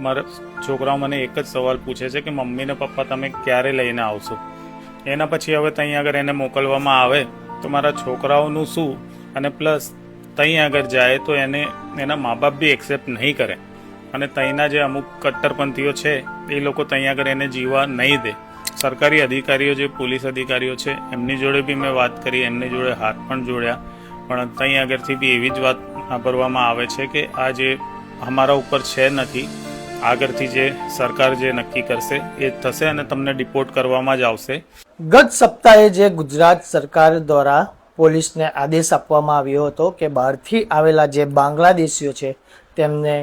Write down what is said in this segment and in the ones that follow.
મારા છોકરાઓ મને એક જ સવાલ પૂછે છે કે મમ્મી ને પપ્પા તમે ક્યારે લઈને આવશો. એના પછી હવે ત્યાં આગળ એને મોકલવામાં આવે તો મારા છોકરાઓનું શું, અને પ્લસ ત્યાં આગળ જાય તો એને એના મા બાપ બી એક્સેપ્ટ નહીં કરે, અને ત્યાંના જે અમુક કટ્ટરપંથીઓ છે એ લોકો ત્યાં આગળ એને જીવવા નહીં દે. સરકારી અધિકારીઓ જે પોલીસ અધિકારીઓ છે એમની જોડે બી મેં વાત કરી, એમની જોડે હાથ પણ જોડ્યા, પણ ત્યાં આગળથી બી એવી જ વાત સાંભળવામાં આવે છે કે આ જે અમારા ઉપર છે નથી, આગળથી જે સરકાર જે નક્કી કરશે એ જ થશે અને તમને ડિપોર્ટ કરવામાં જ આવશે. ગત સપ્તાહે જે ગુજરાત સરકાર દ્વારા પોલીસને આદેશ આપવામાં આવ્યો હતો કે બહારથી આવેલા જે બાંગ્લાદેશીઓ છે તેમને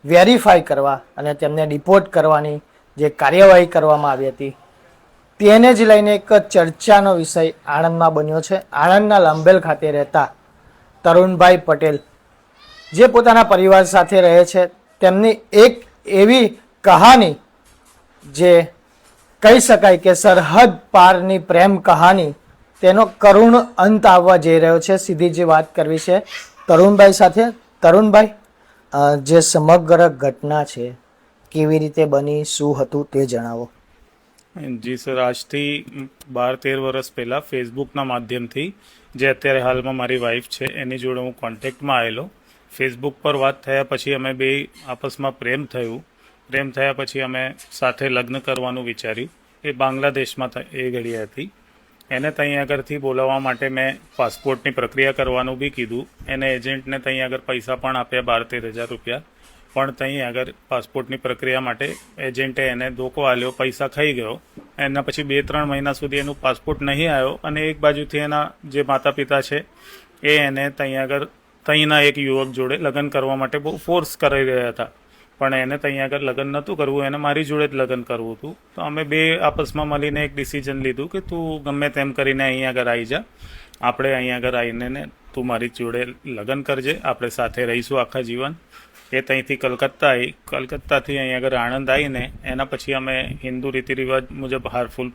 વેરીફાઈ કરવા અને તેમને ડિપોર્ટ કરવાની જે કાર્યવાહી કરવામાં આવી હતી તેને જ લઈને એક ચર્ચાનો વિષય આણંદમાં બન્યો છે. આણંદના લાંભેલ ખાતે રહેતા તરુણભાઈ પટેલ જે પોતાના પરિવાર સાથે રહે છે તેમની એક એવી કહાની જે કહી શકાય કે સરહદ પારની પ્રેમ કહાની, તેનો કરુણ અંત આવવા જઈ રહ્યો છે. સીધી જે વાત કરવી છે તરુણભાઈ સાથે. તરુણભાઈ, જે સમગ્ર ઘટના છે કેવી રીતે બની, શું હતું તે જણાવો. જી સર, આજથી 12-13 વર્ષ પહેલાં ફેસબુકના માધ્યમથી જે અત્યારે હાલમાં મારી વાઈફ છે એની જોડે હું કોન્ટેક્ટમાં આવેલો. ફેસબુક પર વાત થયા પછી અમે બે આપસમાં પ્રેમ થયા પછી અમે સાથે લગ્ન કરવાનું વિચાર્યું. એ બાંગ્લાદેશમાં એ ઘડી હતી. એને ત્યાં આગળથી બોલાવવા માટે મેં પાસપોર્ટની પ્રક્રિયા કરવાનું બી કીધું. એને એજન્ટને ત્યાં આગળ પૈસા પણ આપ્યા 12-13 હજાર રૂપિયા, પણ ત્યાં આગળ પાસપોર્ટની પ્રક્રિયા માટે એજન્ટે એને ધોકો આલ્યો, પૈસા ખાઈ ગયો. એના પછી 2-3 મહિના સુધી એનું પાસપોર્ટ નહીં આવ્યો, અને એક બાજુથી એના જે માતા પિતા છે એ એને ત્યાં આગળ ત્યાંના એક યુવક જોડે લગ્ન કરવા માટે બહુ ફોર્સ કરી રહ્યા હતા, પણ એને ત્યાં આગળ લગ્ન નહોતું કરવું, એને મારી જોડે જ લગ્ન કરવું હતું. તો અમે બે આપસમાં મળીને એક ડિસિઝન લીધું કે તું ગમે તેમ કરીને અહીંયા આગળ આવી જા, આપણે અહીંયા આગળ આવીને ને તું મારી જોડે લગ્ન કરજે, આપણે સાથે રહીશું આખા જીવન. એ ત્યાંથી કલકત્તાથી અહીંયા આગળ આણંદ આવીને એના પછી અમે હિન્દુ રીતિ રિવાજ મુજબ હાર ફૂલ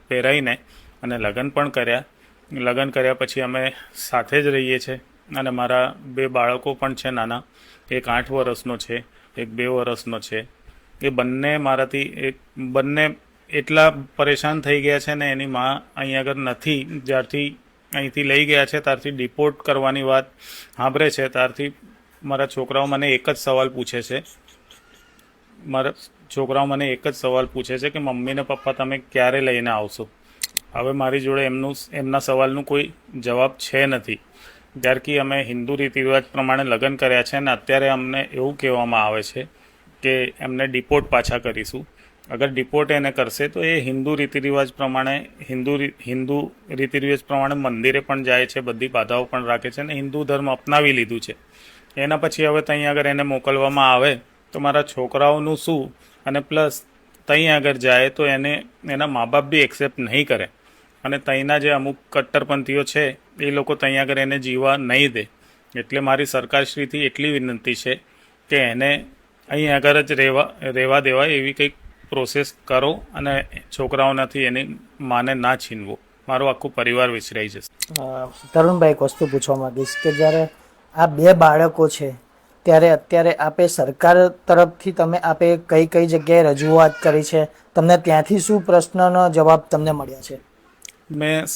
પહેરાવીને અને લગ્ન પણ કર્યા. લગ્ન કર્યા પછી અમે સાથે જ રહીએ છીએ, અને મારા 2 બાળકો પણ છે નાના. એક 8 વર્ષનો છે, એક 2 વર્ષનો છે. એ બંને એટલા પરેશાન થઈ ગયા છે ને એની માં અહીં આગળ નથી. જ્યારથી અહીંથી લઈ ગયા છે ત્યારથી ડિપોર્ટ કરવાની વાત સાંભળે છે ત્યારથી મારા છોકરાઓ મને એક જ સવાલ પૂછે છે કે મમ્મી ને પપ્પા તમે ક્યારે લઈને આવશો. હવે મારી જોડે એમના સવાલનું કોઈ જવાબ છે નથી. ત્યારથી અમે હિન્દુ રીતિ રિવાજ પ્રમાણે લગ્ન કર્યા છે, અને અત્યારે અમને એવું કહેવામાં આવે છે કે એમને ડિપોર્ટ પાછા કરીશું. અગર ડિપોર્ટ એને કરશે તો એ હિન્દુ રીતિ રિવાજ પ્રમાણે મંદિરે પણ જાય છે, બધી બાધાઓ પણ રાખે છે, અને હિન્દુ ધર્મ અપનાવી લીધું છે. એના પછી હવે ત્યાં આગળ એને મોકલવામાં આવે તો મારા છોકરાઓનું શું, અને પ્લસ ત્યાં આગળ જાય તો એના મા બાપ બી એક્સેપ્ટ નહીં કરે, અને ત્યાંના જે અમુક કટ્ટરપંથીઓ છે એ લોકો ત્યાં આગળ એને જીવવા નહીં દે. એટલે મારી સરકારશ્રીથી એટલી વિનંતી છે કે એને અહીં આગળ જ રહેવા દેવાય એવી કંઈક પ્રોસેસ કરો, અને છોકરાઓનાથી એની માને ના છીનવો. મારો આખું પરિવાર વિસરાઈ જશે. તરુણભાઈ, એક વસ્તુ પૂછવા માંગીશ કે જ્યારે આ 2 બાળકો છે ત્યારે અત્યારે આપે સરકાર તરફથી આપે કઈ જગ્યાએ રજૂઆત કરી છે, તમને ત્યાંથી શું પ્રશ્નનો જવાબ તમને મળ્યા છે? મેં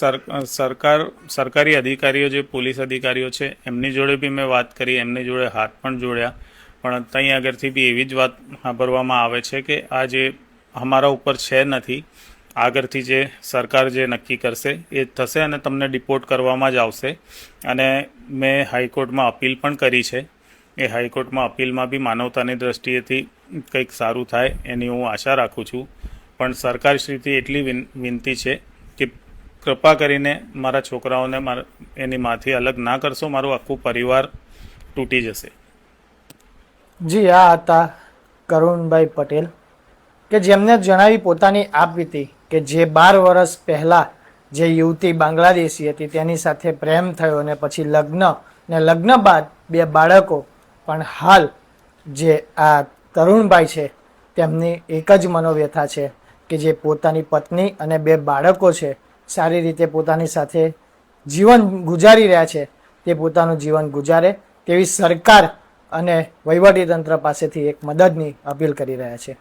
સરકારી અધિકારીઓ જે પોલીસ અધિકારીઓ છે એમની જોડે બી મેં વાત કરી, એમની જોડે હાથ પણ જોડ્યા, પણ ત્યાં આગળથી બી એવી જ વાત સાંભળવામાં આવે છે કે આ જે અમારા ઉપર છે નથી, આગળથી જે સરકાર જે નક્કી કરશે એ જ થશે અને તમને ડિપોર્ટ કરવામાં જ આવશે. અને મેં હાઈકોર્ટમાં અપીલ પણ કરી છે. એ હાઈકોર્ટમાં અપીલમાં બી માનવતાની દ્રષ્ટિએથી કંઈક સારું થાય એની હું આશા રાખું છું. પણ સરકારશ્રીથી એટલી વિનંતી છે કે કૃપા કરીને મારા છોકરાઓને એની માથી અલગ ના કરશો, મારું આખું પરિવાર તૂટી જશે. જી, આ હતા કરુણભાઈ પટેલ કે જેમને જણાવી પોતાની આપવીતી કે જે 12 વર્ષ પહેલાં જે યુવતી બાંગ્લાદેશી હતી તેની સાથે પ્રેમ થયો અને પછી લગ્ન બાદ 2 બાળકો. પણ હાલ જે આ તરુણભાઈ છે તેમની એક જ મનોવ્યથા છે કે જે પોતાની પત્ની અને 2 બાળકો છે સારી રીતે પોતાની સાથે જીવન ગુજારી રહ્યા છે, તે પોતાનું જીવન ગુજારે તેવી સરકાર અને વહીવટીતંત્ર પાસેથી એક મદદની અપીલ કરી રહ્યા છે.